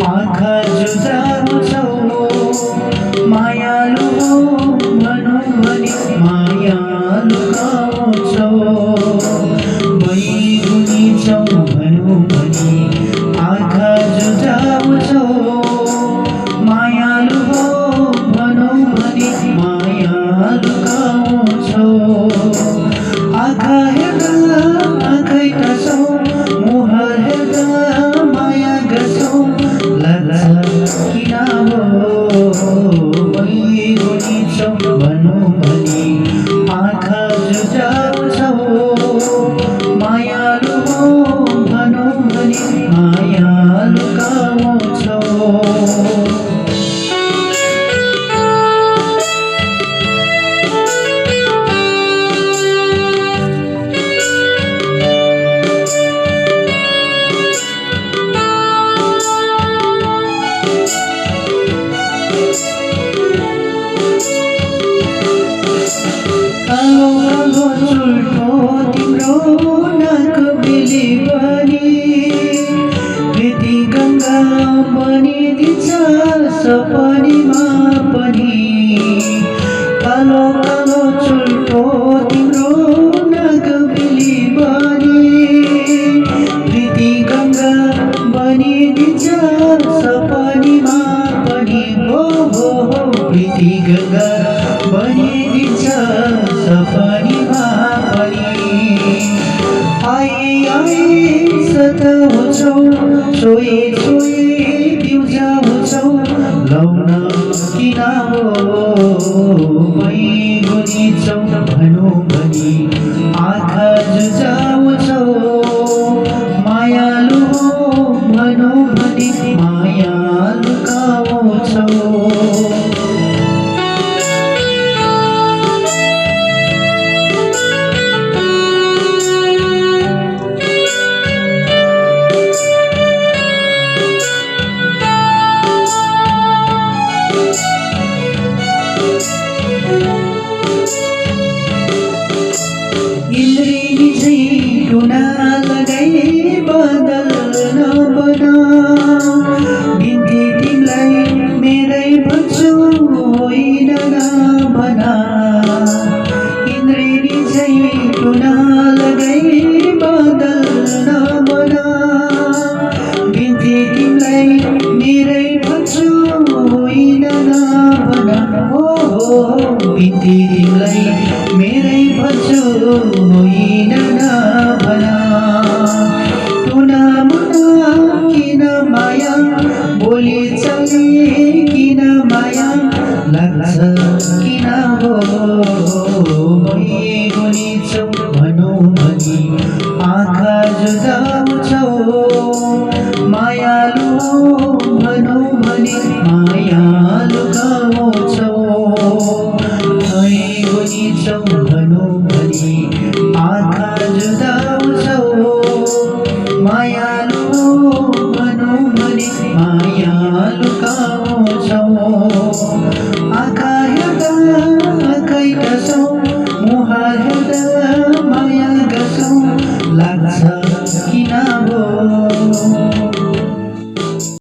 आँखा जुझाउँछौ मायालु भनौँ भने मायालु गाउँछौ बैगुनी छौ भनौँ भने आँखा जुझाउँछौ मायालु भनौँ भने मायालु गाउँछौ आँखा हेर्दा आँखै टसौ मुहार हेर्दा माया गर्छौ किन बैगुनी छौ भनौँ भने आँखा जुझाउँछौ मायालु भनौँ भने मायालु गाउँछौ कालो कालो चुल्ठो तिम्रो नाक बेली पनि प्रीति गङ्गा बनिदिन्छ सपनीमा पनि कालो कालो चुल्ठो तिम्रो नाक बेली पनि प्रीति गङ्गा बनिदिन्छ सपनीमा पनि हो प्रीति गङ्गा बनिदिन्छ सपनीमा पनि आए सताउँछौ छोए छोए बिउजाउँछौ लाउन किन बैगुनी छौ भनौँ भने आँखा जुझाउँछौ मायालु भनौँ भने मायालु गाउँछौ इन्द्रेणी झैँ टुना लगाई बादल नबना बिन्ती तिमीलाई मेरै भन्छु होइन नभना इन्द्रेणी झैँ टुना लगाई बादल नबना बिन्ती तिमीलाई मेरै भन्छु होइन नभना बिन्ती तिमीलाई मेरै भन्छु होइन नभना टुना मुना किन माया बोली चले किन माया लाग्छ किन बैगुनी छौ भनौँ भने आँखा जुझाउँछौ मायालु भनौँ भने मायालु गाउँछौ बैगुनी छौ भनौँ भने आँखा जुझाउँछौ मायालु भनौँ भने मायालु गाउँछौ आँखा हेर्दा आँखै टसौ मुहार